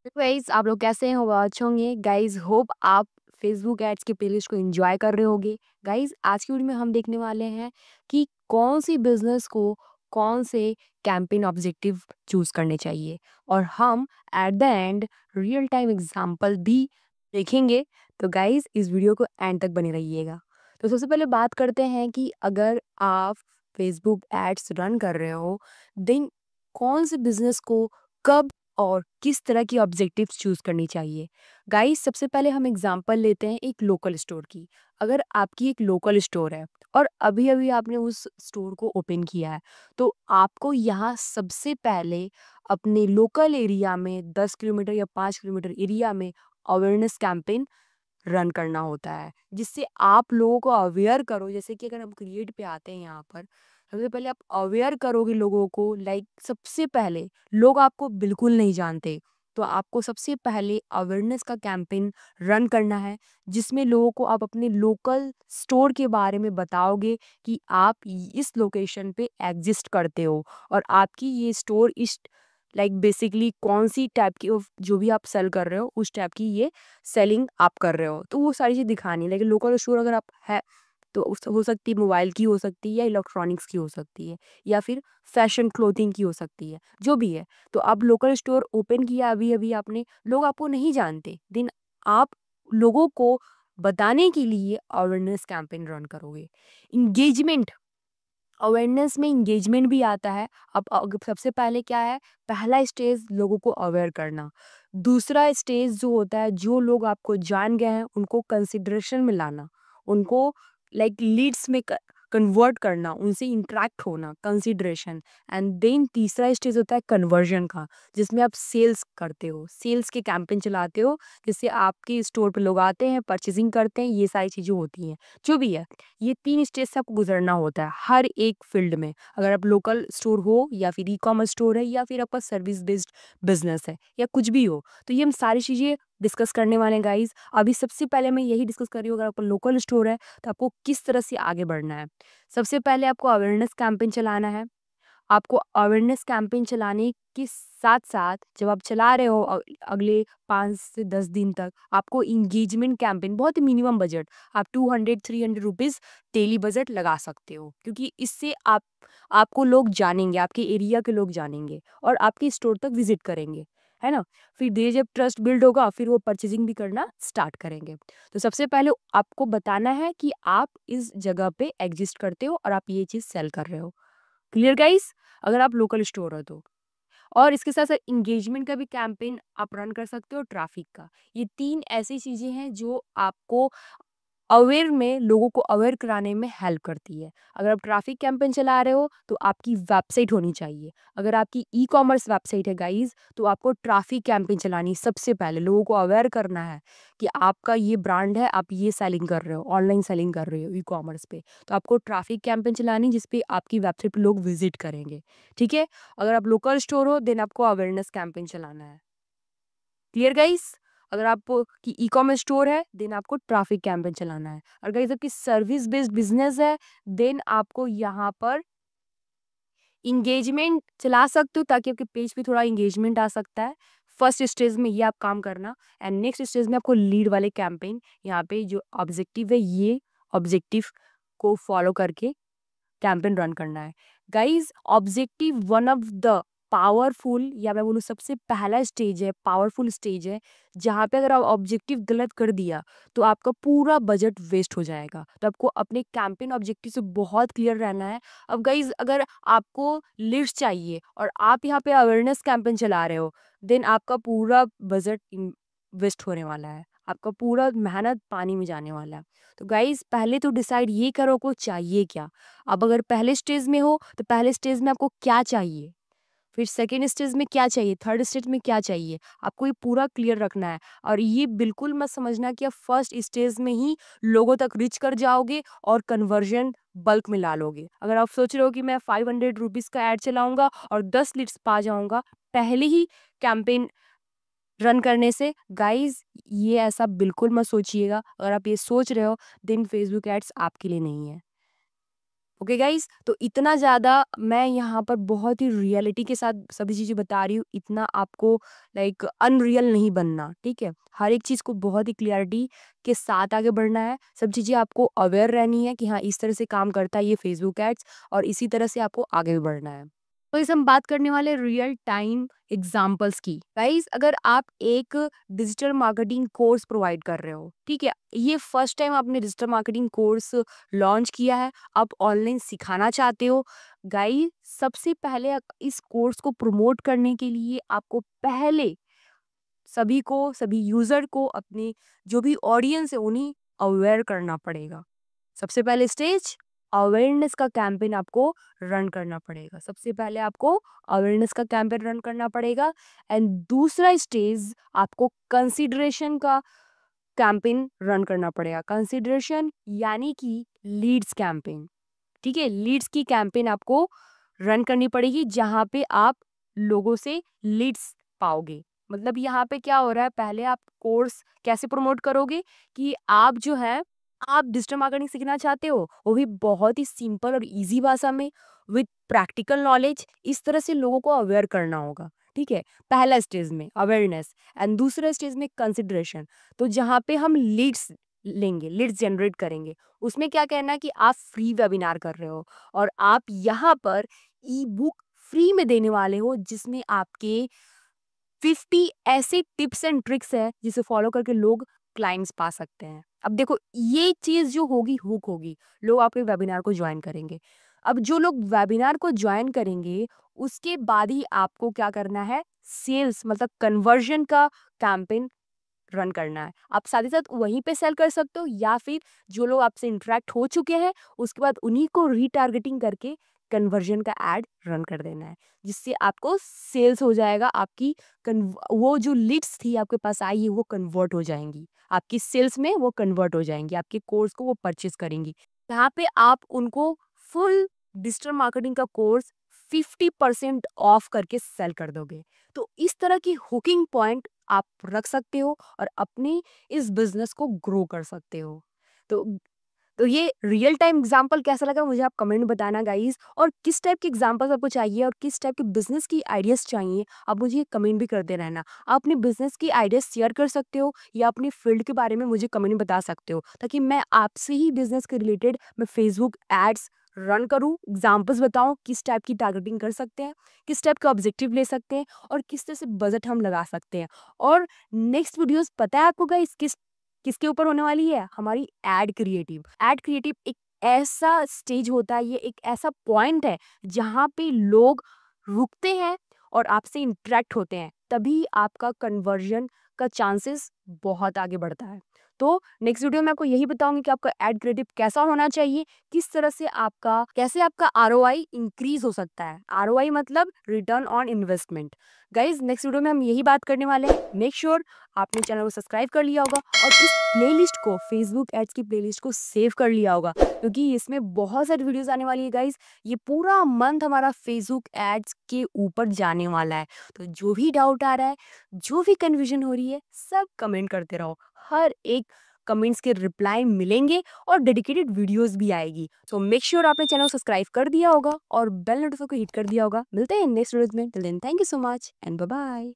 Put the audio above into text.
Guys आप लोग कैसे हैं? वो अच्छे होंगे। गाइस होप आप फेसबुक एड्स के प्लेलिस्ट को एंजॉय कर रहे होगे। गाइस आज की वीडियो में हम देखने वाले हैं कि कौन सी बिजनेस को कौन से कैंपेन ऑब्जेक्टिव चूज करने चाहिए और हम at the end real time example भी देखेंगे। तो गाइस इस वीडियो को एंड तक बने रहिएगा। तो सबसे पहले बात करते हैं कि अगर आप फेसबुक एड्स रन कर रहे हो देन कौन से बिजनेस को कब और किस तरह की ऑब्जेक्टिव्स चूज करनी चाहिए। गाइस सबसे पहले हम एग्जांपल लेते हैं एक लोकल स्टोर की। अगर आपकी एक लोकल स्टोर है और अभी अभी आपने उस स्टोर को ओपन किया है तो आपको यहाँ सबसे पहले अपने लोकल एरिया में 10 किलोमीटर या 5 किलोमीटर एरिया में अवेयरनेस कैंपेन रन करना होता है जिससे आप लोगों को अवेयर करो। जैसे कि अगर हम क्रिएट पे आते हैं यहाँ पर सबसे पहले आप अवेयर करोगे लोगों को। लाइक सबसे पहले लोग आपको बिल्कुल नहीं जानते तो आपको सबसे पहले अवेयरनेस का कैंपेन रन करना है जिसमें लोगों को आप अपने लोकल स्टोर के बारे में बताओगे कि आप इस लोकेशन पे एग्जिस्ट करते हो और आपकी ये स्टोर इस लाइक बेसिकली कौन सी टाइप की जो भी आप सेल कर रहे हो उस टाइप की ये सेलिंग आप कर रहे हो। तो वो सारी चीज़ दिखानी है। लेकिन लोकल स्टोर अगर आप है तो हो सकती है मोबाइल की हो सकती है या इलेक्ट्रॉनिक्स की हो सकती है या फिर फैशन क्लोथिंग की हो सकती है जो भी है। तो आप लोकल स्टोर ओपन किया अभी अभी आपने, लोग आपको नहीं जानते देन आप लोगों को बताने के लिए अवेयरनेस कैंपेन रन करोगे। इंगेजमेंट अवेयरनेस में इंगेजमेंट भी आता है। अब सबसे पहले क्या है, पहला स्टेज लोगों को अवेयर करना। दूसरा स्टेज जो होता है जो लोग आपको जान गए हैं उनको कंसिडरेशन में लाना, उनको लाइक लीड्स में कन्वर्ट करना, उनसे इंटरेक्ट होना, कंसिडरेशन। एंड देन तीसरा स्टेज होता है कन्वर्जन का जिसमें आप सेल्स करते हो, सेल्स के कैंपेन चलाते हो जिससे आपके स्टोर पे लोग आते हैं, परचेजिंग करते हैं, ये सारी चीज़ें होती हैं जो भी है। ये 3 स्टेज से आपको गुजरना होता है हर एक फील्ड में। अगर आप लोकल स्टोर हो या फिर ई-कॉमर्स स्टोर है या फिर आपका सर्विस बेस्ड बिजनेस है या कुछ भी हो, तो ये हम सारी चीज़ें डिस्कस करने वाले हैं गाइस। अभी सबसे पहले मैं यही डिस्कस कर रही हूँ, अगर आपका लोकल स्टोर है तो आपको किस तरह से आगे बढ़ना है। सबसे पहले आपको अवेयरनेस कैंपेन चलाना है। आपको अवेयरनेस कैंपेन चलाने के साथ-साथ जब आप चला रहे हो अगले 5 से 10 दिन तक आपको एंगेजमेंट कैंपेन, बहुत ही मिनिमम बजट, आप 200-300 रुपीज़ डेली बजट लगा सकते हो क्योंकि इससे आपको लोग जानेंगे, आपके एरिया के लोग जानेंगे और आपके स्टोर तक विजिट करेंगे, है ना? फिर धीरे जब ट्रस्ट बिल्ड होगा फिर वो परचेजिंग भी करना स्टार्ट करेंगे। तो सबसे पहले आपको बताना है कि आप इस जगह पे एग्जिस्ट करते हो और आप ये चीज़ सेल कर रहे हो। Clear guys? अगर आप लोकल स्टोर हो तो। और इसके साथ-साथ एंगेजमेंट का भी कैंपेन आप रन कर सकते हो, ट्रैफिक का। ये 3 ऐसी चीज़ें हैं जो आपको अवेयर में लोगों को अवेयर कराने में हेल्प करती है। अगर आप ट्रैफिक कैंपेन चला रहे हो तो आपकी वेबसाइट होनी चाहिए। अगर आपकी ई-कॉमर्स वेबसाइट है गाइस तो आपको ट्रैफिक कैंपेन चलानी सबसे पहले, लोगों को अवेयर करना है कि आपका ये ब्रांड है, आप ये सेलिंग कर रहे हो, ऑनलाइन सेलिंग कर रहे हो ई-कॉमर्स पे। तो आपको ट्रैफिक कैंपेन चलानी जिस पे आपकी वेबसाइट पे लोग विजिट करेंगे। ठीक है? अगर आप लोकल स्टोर हो देन आपको अवेयरनेस कैंपेन चलाना है। Clear guys? अगर आपकी ई-कॉमर्स स्टोर है देन आपको ट्रैफिक कैंपेन चलाना है। और गाइस आपकी सर्विस बेस्ड बिजनेस है देन आपको यहाँ पर इंगेजमेंट चला सकते हो ताकि आपके पेज पे थोड़ा इंगेजमेंट आ सकता है। फर्स्ट स्टेज में ये आप काम करना एंड नेक्स्ट स्टेज में आपको लीड वाले कैंपेन, यहाँ पे जो ऑब्जेक्टिव है ये ऑब्जेक्टिव को फॉलो करके कैंपेन रन करना है। Guys objective one of the powerful, या मैं बोलूँ सबसे पहला स्टेज है, पावरफुल स्टेज है जहाँ पे अगर आप ऑब्जेक्टिव गलत कर दिया तो आपका पूरा बजट वेस्ट हो जाएगा। तो आपको अपने कैंपेन ऑब्जेक्टिव से बहुत क्लियर रहना है। अब गाइस अगर आपको लीड्स चाहिए और आप यहाँ पे अवेयरनेस कैंपेन चला रहे हो देन आपका पूरा बजट वेस्ट होने वाला है, आपका पूरा मेहनत पानी में जाने वाला है। तो गाइस पहले तो डिसाइड ये करो को चाहिए क्या। अब अगर पहले स्टेज में हो तो पहले स्टेज में आपको क्या चाहिए, फिर सेकेंड स्टेज में क्या चाहिए, थर्ड स्टेज में क्या चाहिए, आपको ये पूरा क्लियर रखना है। और ये बिल्कुल मत समझना कि आप फर्स्ट स्टेज में ही लोगों तक रीच कर जाओगे और कन्वर्जन बल्क में ला लोगे। अगर आप सोच रहे हो कि मैं 500 रुपीज़ का ऐड चलाऊंगा और 10 लीड्स पा जाऊंगा पहले ही कैंपेन रन करने से, गाइस ये ऐसा बिल्कुल मत सोचिएगा। अगर आप ये सोच रहे हो देन फेसबुक एड्स आपके लिए नहीं है। ओके गाइस, तो इतना ज़्यादा मैं यहाँ पर बहुत ही रियलिटी के साथ सभी चीज़ें बता रही हूँ, इतना आपको लाइक अनरियल नहीं बनना, ठीक है? हर एक चीज़ को बहुत ही क्लियरिटी के साथ आगे बढ़ना है, सब चीज़ें आपको अवेयर रहनी है कि हाँ, इस तरह से काम करता है ये फेसबुक एड्स और इसी तरह से आपको आगे भी बढ़ना है। तो इस हम बात करने वाले रियल टाइम एग्जांपल्स की। गाइस, अगर आप एक डिजिटल मार्केटिंग कोर्स प्रोवाइड कर रहे हो, ठीक है? ये फर्स्ट टाइम आपने डिजिटल मार्केटिंग कोर्स लॉन्च किया है, आप ऑनलाइन सिखाना चाहते हो। गाइस, सबसे पहले इस कोर्स को प्रमोट करने के लिए आपको पहले सभी यूजर को अपने जो भी ऑडियंस है उन्हें अवेयर करना पड़ेगा। सबसे पहले स्टेज अवेयरनेस का कैंपेन आपको रन करना पड़ेगा। सबसे पहले आपको अवेयरनेस का कैंपेन रन करना पड़ेगा एंड दूसरा स्टेज आपको कंसिडरेशन का कैंपेन रन करना पड़ेगा। कंसिडरेशन यानी कि लीड्स कैंपेन, ठीक है? लीड्स की कैंपेन आपको रन करनी पड़ेगी जहां पे आप लोगों से लीड्स पाओगे। मतलब यहाँ पे क्या हो रहा है, पहले आप कोर्स कैसे प्रमोट करोगे कि आप जो है आप डिजिटल मार्केटिंग सीखना चाहते हो, वो भी बहुत ही सिंपल और इजी भाषा में विद प्रैक्टिकल नॉलेज। इस तरह से लोगों को अवेयर करना होगा, ठीक है? पहला स्टेज में अवेयरनेस एंड दूसरा स्टेज में कंसिडरेशन। तो जहाँ पे हम लीड्स लेंगे, लीड्स जनरेट करेंगे, उसमें क्या कहना है कि आप फ्री वेबिनार कर रहे हो और आप यहाँ पर ई बुक फ्री में देने वाले हो जिसमें आपके 50 ऐसे टिप्स एंड ट्रिक्स है जिसे फॉलो करके लोग क्लाइंट्स पा सकते हैं। अब देखो, ये चीज जो होगी हुक होगी, लोग आपके वेबिनार को ज्वाइन करेंगे। अब जो लोग वेबिनार को ज्वाइन करेंगे उसके बाद ही आपको क्या करना है, सेल्स मतलब कन्वर्जन का कैंपेन रन करना है। आप साथ ही साथ वहीं पे सेल कर सकते हो या फिर जो लोग आपसे इंटरेक्ट हो चुके हैं उसके बाद उन्हीं को रीटारगेटिंग करके कन्वर्जन का एड रन कर देना है, जिससे आपको सेल्स हो जाएगा। आपकी वो जो लीड्स थी आपके पास आई है वो कन्वर्ट हो जाएंगी, आपकी सेल्स में वो कन्वर्ट हो जाएंगी, आपके कोर्स को वो परचेज करेंगी। यहाँ पे आप उनको फुल डिजिटल मार्केटिंग का कोर्स 50% ऑफ करके सेल कर दोगे। तो इस तरह की हुकिंग पॉइंट आप रख सकते हो और अपनी इस बिजनेस को ग्रो कर सकते हो। तो तो ये रियल टाइम एग्जांपल कैसा लगा मुझे आप कमेंट में बताना गाइस, और किस टाइप के एग्जांपल्स आपको चाहिए और किस टाइप के बिजनेस की आइडियाज चाहिए आप मुझे कमेंट भी करते रहना। आप अपने बिजनेस की आइडियाज शेयर कर सकते हो या अपनी फील्ड के बारे में मुझे कमेंट में बता सकते हो ताकि मैं आपसे ही बिजनेस के रिलेटेड मैं फेसबुक एड्स रन करूं, एग्जाम्पल्स बताऊं किस टाइप की टारगेटिंग कर सकते हैं, किस टाइप का ऑब्जेक्टिव ले सकते हैं और किस तरह से बजट हम लगा सकते हैं। और नेक्स्ट वीडियोस पता है आपको गाइस किसके ऊपर होने वाली है, हमारी एड क्रिएटिव। एड क्रिएटिव एक ऐसा स्टेज होता है, ये एक ऐसा पॉइंट है जहाँ पे लोग रुकते हैं और आपसे इंटरेक्ट होते हैं, तभी आपका कन्वर्जन का चांसेस बहुत आगे बढ़ता है। तो नेक्स्ट वीडियो में आपको यही बताऊंगी कि आपका एड क्रिएटिव कैसा होना चाहिए, किस तरह से आपका कैसे आपका आरओआई इंक्रीज हो सकता है। आरओआई मतलब return on investment. Guys, next video में हम यही बात करने वाले हैं। मेक श्योर आपने चैनल को सब्सक्राइब कर लिया होगा और इस प्लेलिस्ट को फेसबुक एड्स की प्लेलिस्ट को सेव कर लिया होगा क्योंकि इसमें बहुत सारी वीडियोस आने वाली है गाइज। ये पूरा मंथ हमारा फेसबुक एड्स के ऊपर जाने वाला है। तो जो भी डाउट आ रहा है, जो भी कन्फ्यूजन हो रही है, सब कमेंट करते रहो। हर एक कमेंट्स के रिप्लाई मिलेंगे और डेडिकेटेड वीडियोस भी आएगी। सो मेक श्योर आपने चैनल को सब्सक्राइब कर दिया होगा और बेल नोटिफिकेशन को हिट कर दिया होगा। मिलते हैं नेक्स्ट वीडियो में। Till then thank you so much and bye bye.